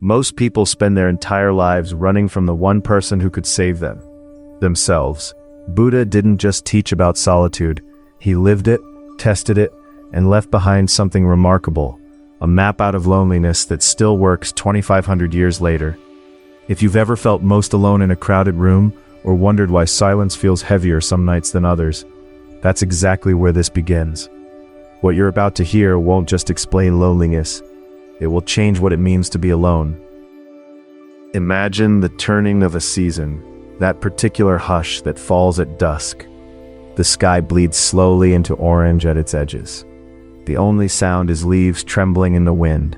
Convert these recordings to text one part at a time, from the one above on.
Most people spend their entire lives running from the one person who could save them, themselves. Buddha didn't just teach about solitude, he lived it, tested it, and left behind something remarkable, a map out of loneliness that still works 2,500 years later. If you've ever felt most alone in a crowded room, or wondered why silence feels heavier some nights than others, that's exactly where this begins. What you're about to hear won't just explain loneliness, it will change what it means to be alone. Imagine the turning of a season, that particular hush that falls at dusk. The sky bleeds slowly into orange at its edges. The only sound is leaves trembling in the wind.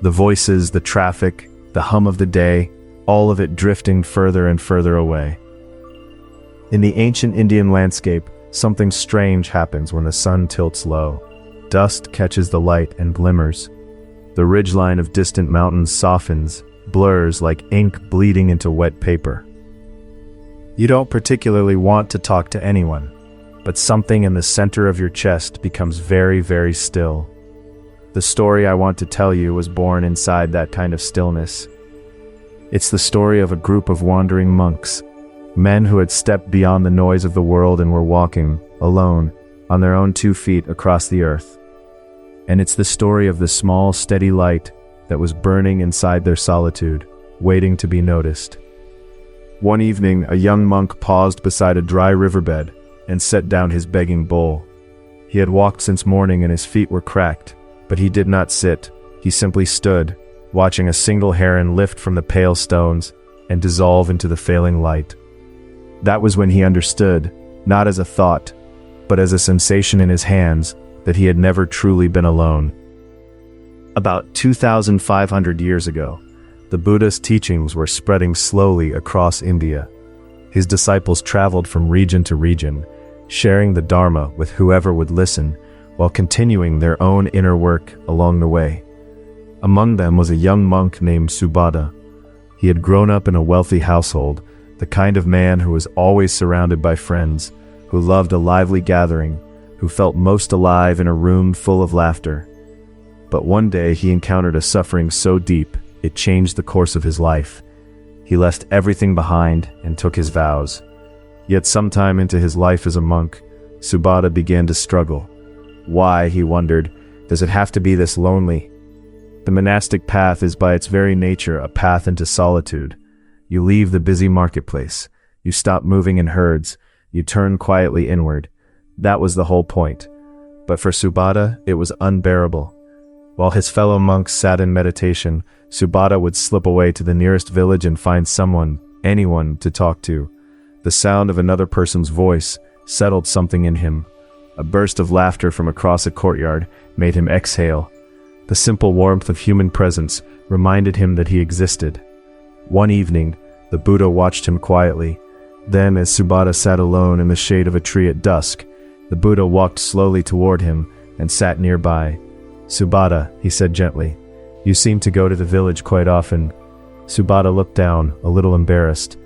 The voices, the traffic, the hum of the day, all of it drifting further and further away. In the ancient Indian landscape, something strange happens when the sun tilts low. Dust catches the light and glimmers. The ridgeline of distant mountains softens, blurs like ink bleeding into wet paper. You don't particularly want to talk to anyone, but something in the center of your chest becomes very, very still. The story I want to tell you was born inside that kind of stillness. It's the story of a group of wandering monks, men who had stepped beyond the noise of the world and were walking, alone, on their own 2 feet across the earth. And it's the story of the small, steady light that was burning inside their solitude, waiting to be noticed. One evening, a young monk paused beside a dry riverbed and set down his begging bowl. He had walked since morning and his feet were cracked, but he did not sit. He simply stood, watching a single heron lift from the pale stones and dissolve into the failing light. That was when he understood, not as a thought, but as a sensation in his hands, that he had never truly been alone. About 2,500 years ago, the Buddha's teachings were spreading slowly across India. His disciples traveled from region to region, sharing the Dharma with whoever would listen, while continuing their own inner work along the way. Among them was a young monk named Subhadda. He had grown up in a wealthy household, the kind of man who was always surrounded by friends, who loved a lively gathering, who felt most alive in a room full of laughter. But one day he encountered a suffering so deep, it changed the course of his life. He left everything behind and took his vows. Yet sometime into his life as a monk, Subhadda began to struggle. Why, he wondered, does it have to be this lonely? The monastic path is by its very nature a path into solitude. You leave the busy marketplace. You stop moving in herds. You turn quietly inward. That was the whole point. But for Subhadda, it was unbearable. While his fellow monks sat in meditation, Subhadda would slip away to the nearest village and find someone, anyone, to talk to. The sound of another person's voice settled something in him. A burst of laughter from across a courtyard made him exhale. The simple warmth of human presence reminded him that he existed. One evening, the Buddha watched him quietly. Then, as Subhadda sat alone in the shade of a tree at dusk, the Buddha walked slowly toward him and sat nearby. "Subhadda," he said gently, "you seem to go to the village quite often." Subhadda looked down, a little embarrassed.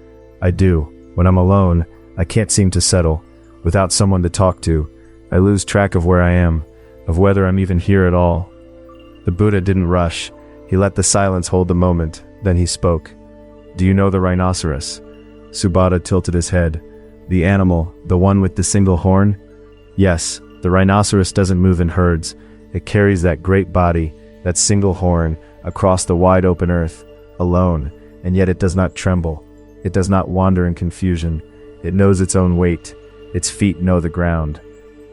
"I do. When I'm alone, I can't seem to settle. Without someone to talk to, I lose track of where I am, of whether I'm even here at all." The Buddha didn't rush. He let the silence hold the moment. Then he spoke. "Do you know the rhinoceros?" Subhadda tilted his head. "The animal, the one with the single horn?" "Yes, the rhinoceros doesn't move in herds. It carries that great body, that single horn, across the wide open earth, alone, and yet it does not tremble. It does not wander in confusion. It knows its own weight. Its feet know the ground."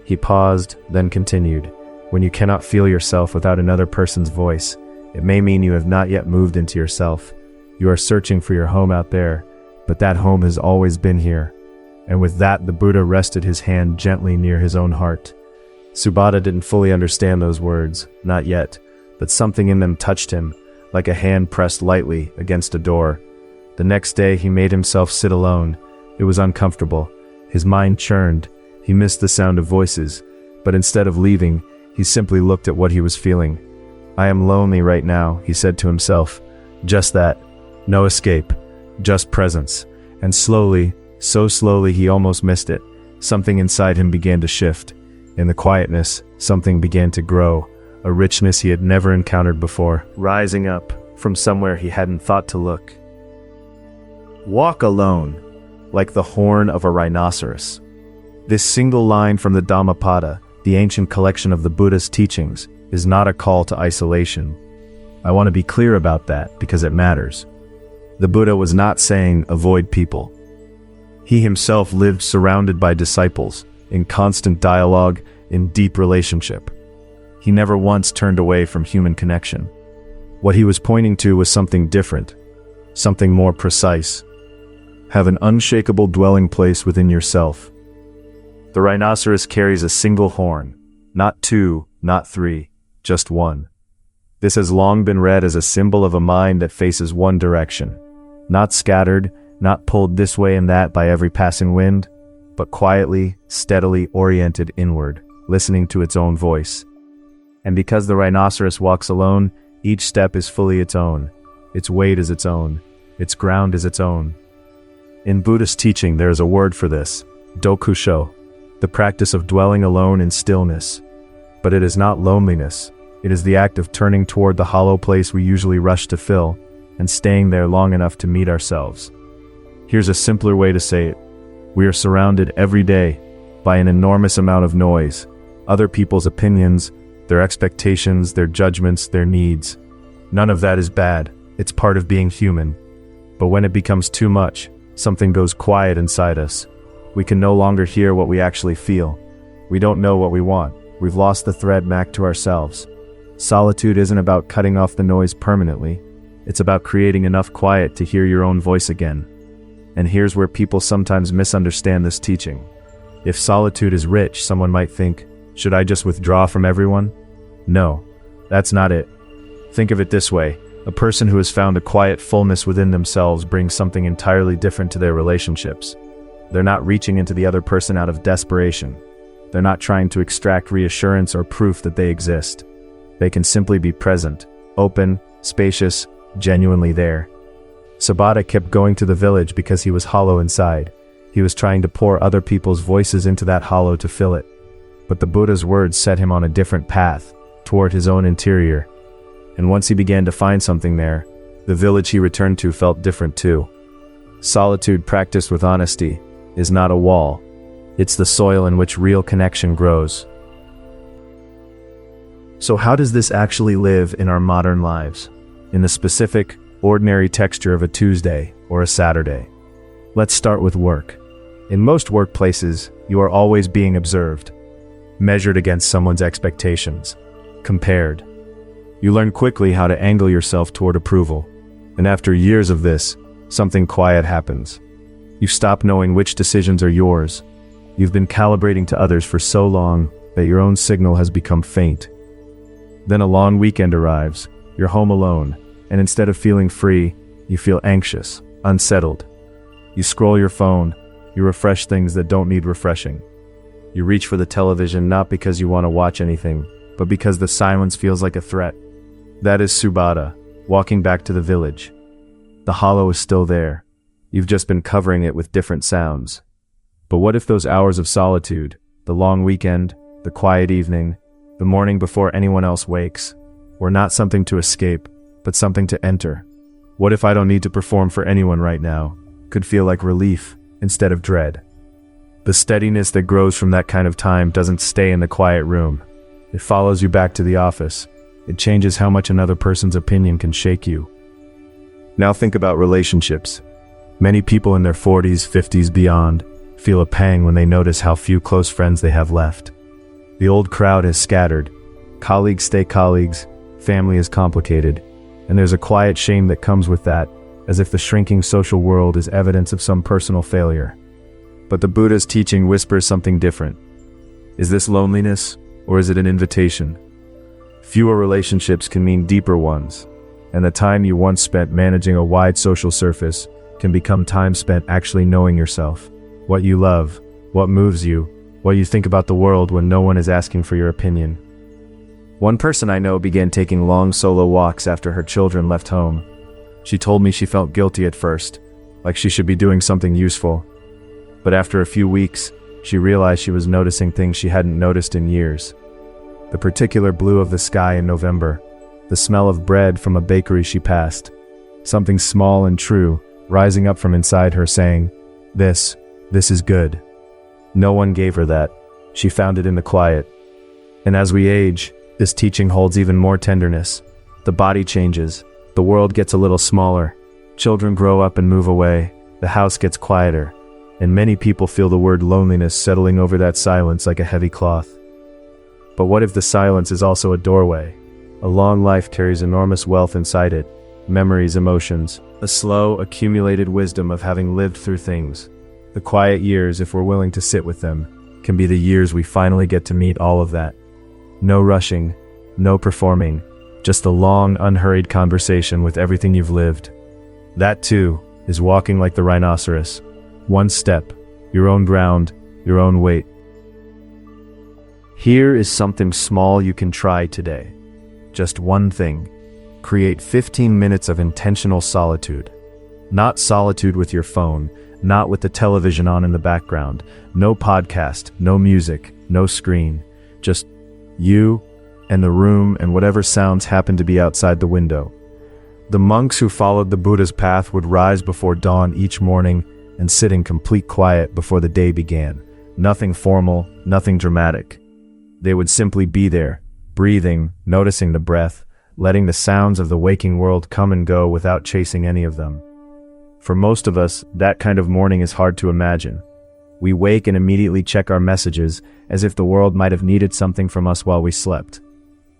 He paused, then continued. "When you cannot feel yourself without another person's voice, it may mean you have not yet moved into yourself. You are searching for your home out there, but that home has always been here." And with that, the Buddha rested his hand gently near his own heart. Subhadda didn't fully understand those words, not yet, but something in them touched him, like a hand pressed lightly against a door. The next day he made himself sit alone. It was uncomfortable. His mind churned. He missed the sound of voices, but instead of leaving, he simply looked at what he was feeling. "I am lonely right now," he said to himself. Just that. No escape. Just presence. And slowly, so slowly he almost missed it, something inside him began to shift. In the quietness, something began to grow, a richness he had never encountered before. Rising up, from somewhere he hadn't thought to look. Walk alone, like the horn of a rhinoceros. This single line from the Dhammapada, the ancient collection of the Buddhist teachings, is not a call to isolation. I want to be clear about that because it matters. The Buddha was not saying avoid people. He himself lived surrounded by disciples, in constant dialogue, in deep relationship. He never once turned away from human connection. What he was pointing to was something different, something more precise. Have an unshakable dwelling place within yourself. The rhinoceros carries a single horn, not two, not three, just one. This has long been read as a symbol of a mind that faces one direction, not scattered, not pulled this way and that by every passing wind, but quietly, steadily oriented inward, listening to its own voice. And because the rhinoceros walks alone, each step is fully its own. Its weight is its own. Its ground is its own. In Buddhist teaching, there is a word for this, dokusho, the practice of dwelling alone in stillness. But it is not loneliness. It is the act of turning toward the hollow place we usually rush to fill, and staying there long enough to meet ourselves. Here's a simpler way to say it. We are surrounded every day by an enormous amount of noise, other people's opinions, their expectations, their judgments, their needs. None of that is bad. It's part of being human. But when it becomes too much, something goes quiet inside us. We can no longer hear what we actually feel. We don't know what we want. We've lost the thread back to ourselves. Solitude isn't about cutting off the noise permanently. It's about creating enough quiet to hear your own voice again. And here's where people sometimes misunderstand this teaching. If solitude is rich, someone might think, should I just withdraw from everyone? No, that's not it. Think of it this way. A person who has found a quiet fullness within themselves brings something entirely different to their relationships. They're not reaching into the other person out of desperation. They're not trying to extract reassurance or proof that they exist. They can simply be present, open, spacious, genuinely there. Sabata kept going to the village because he was hollow inside. He was trying to pour other people's voices into that hollow to fill it. But the Buddha's words set him on a different path, toward his own interior. And once he began to find something there, the village he returned to felt different too. Solitude practiced with honesty is not a wall. It's the soil in which real connection grows. So how does this actually live in our modern lives? In the specific, ordinary texture of a Tuesday or a Saturday? Let's start with work. In most workplaces, you are always being observed, measured against someone's expectations, compared. You learn quickly how to angle yourself toward approval, and after years of this, something quiet happens. You stop knowing which decisions are yours. You've been calibrating to others for so long that your own signal has become faint. Then a long weekend arrives, you're home alone, and instead of feeling free, you feel anxious, unsettled. You scroll your phone, you refresh things that don't need refreshing. You reach for the television not because you want to watch anything, but because the silence feels like a threat. That is Subhata, walking back to the village. The hollow is still there. You've just been covering it with different sounds. But what if those hours of solitude, the long weekend, the quiet evening, the morning before anyone else wakes, were not something to escape, but something to enter? What if I don't need to perform for anyone right now? Could feel like relief instead of dread. The steadiness that grows from that kind of time doesn't stay in the quiet room. It follows you back to the office. It changes how much another person's opinion can shake you. Now think about relationships. Many people in their 40s, 50s, beyond feel a pang when they notice how few close friends they have left. The old crowd has scattered. Colleagues stay colleagues. Family is complicated. And there's a quiet shame that comes with that, as if the shrinking social world is evidence of some personal failure. But the Buddha's teaching whispers something different. Is this loneliness, or is it an invitation? Fewer relationships can mean deeper ones, and the time you once spent managing a wide social surface can become time spent actually knowing yourself, what you love, what moves you, what you think about the world when no one is asking for your opinion. One person I know began taking long solo walks after her children left home. She told me she felt guilty at first, like she should be doing something useful. But after a few weeks, she realized she was noticing things she hadn't noticed in years. The particular blue of the sky in November, the smell of bread from a bakery she passed. Something small and true, rising up from inside her saying, this is good. No one gave her that. She found it in the quiet. And as we age, this teaching holds even more tenderness. The body changes. The world gets a little smaller. Children grow up and move away. The house gets quieter. And many people feel the word loneliness settling over that silence like a heavy cloth. But what if the silence is also a doorway? A long life carries enormous wealth inside it. Memories, emotions, a slow, accumulated wisdom of having lived through things. The quiet years, if we're willing to sit with them, can be the years we finally get to meet all of that. No rushing, no performing, just a long, unhurried conversation with everything you've lived. That, too, is walking like the rhinoceros. One step, your own ground, your own weight. Here is something small you can try today. Just one thing. Create 15 minutes of intentional solitude. Not solitude with your phone, not with the television on in the background, no podcast, no music, no screen, just you and the room and whatever sounds happen to be outside the window. The monks who followed the Buddha's path would rise before dawn each morning and sit in complete quiet before the day began. Nothing formal, nothing dramatic. They would simply be there, breathing, noticing the breath, letting the sounds of the waking world come and go without chasing any of them. For most of us, that kind of morning is hard to imagine. We wake and immediately check our messages, as if the world might have needed something from us while we slept.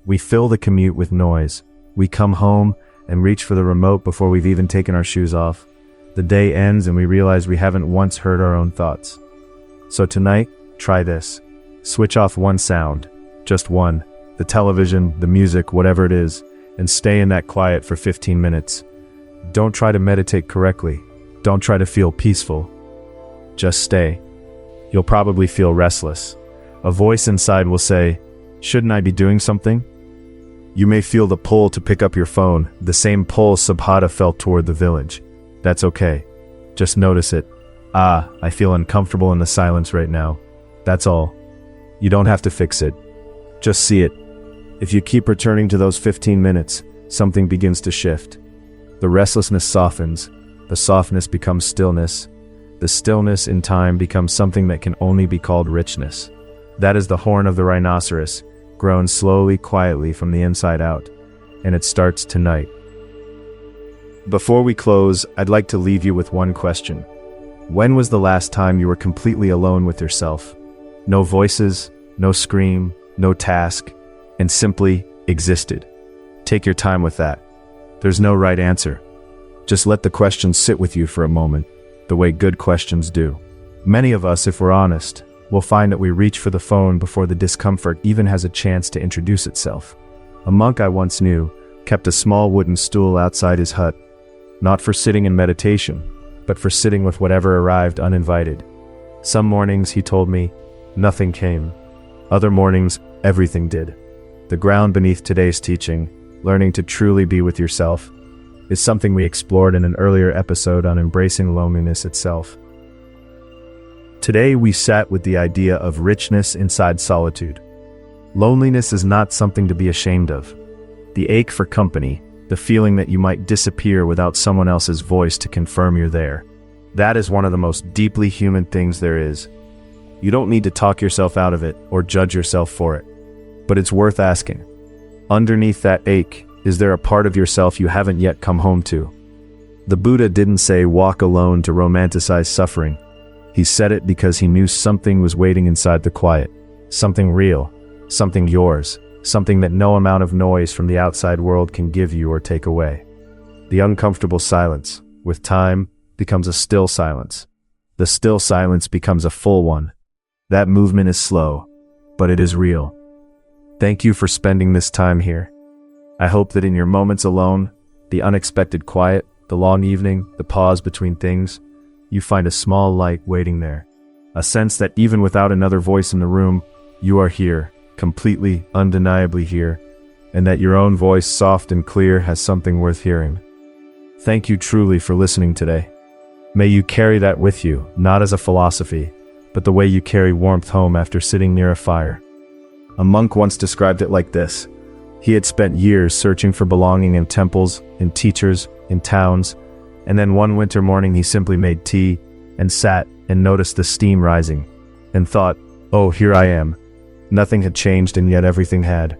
We fill the commute with noise. We come home and reach for the remote before we've even taken our shoes off. The day ends and we realize we haven't once heard our own thoughts. So tonight, try this. Switch off one sound, just one, the television, the music, whatever it is, and stay in that quiet for 15 minutes. Don't try to meditate correctly. Don't try to feel peaceful. Just stay. You'll probably feel restless. A voice inside will say, "Shouldn't I be doing something?" You may feel the pull to pick up your phone, the same pull Subhata felt toward the village. That's okay. Just notice it. I feel uncomfortable in the silence right now. That's all. You don't have to fix it. Just see it. If you keep returning to those 15 minutes, something begins to shift. The restlessness softens. The softness becomes stillness. The stillness in time becomes something that can only be called richness. That is the horn of the rhinoceros, grown slowly, quietly from the inside out. And it starts tonight. Before we close, I'd like to leave you with one question. When was the last time you were completely alone with yourself? No voices, no scream, no task, and simply existed. Take your time with that. There's no right answer. Just let the question sit with you for a moment, the way good questions do. Many of us, if we're honest, will find that we reach for the phone before the discomfort even has a chance to introduce itself. A monk I once knew kept a small wooden stool outside his hut, not for sitting in meditation, but for sitting with whatever arrived uninvited. Some mornings, he told me, nothing came. Other mornings, everything did. The ground beneath today's teaching, learning to truly be with yourself, is something we explored in an earlier episode on embracing loneliness itself. Today we sat with the idea of richness inside solitude. Loneliness is not something to be ashamed of. The ache for company, the feeling that you might disappear without someone else's voice to confirm you're there, that is one of the most deeply human things there is. You don't need to talk yourself out of it or judge yourself for it. But it's worth asking. Underneath that ache, is there a part of yourself you haven't yet come home to? The Buddha didn't say walk alone to romanticize suffering. He said it because he knew something was waiting inside the quiet. Something real. Something yours. Something that no amount of noise from the outside world can give you or take away. The uncomfortable silence, with time, becomes a still silence. The still silence becomes a full one. That movement is slow, but it is real. Thank you for spending this time here. I hope that in your moments alone, the unexpected quiet, the long evening, the pause between things, you find a small light waiting there. A sense that even without another voice in the room, you are here, completely, undeniably here, and that your own voice, soft and clear, has something worth hearing. Thank you truly for listening today. May you carry that with you, not as a philosophy, but the way you carry warmth home after sitting near a fire. A monk once described it like this. He had spent years searching for belonging in temples, in teachers, in towns, and then one winter morning he simply made tea, and sat and noticed the steam rising, and thought, "Oh, here I am." Nothing had changed and yet everything had.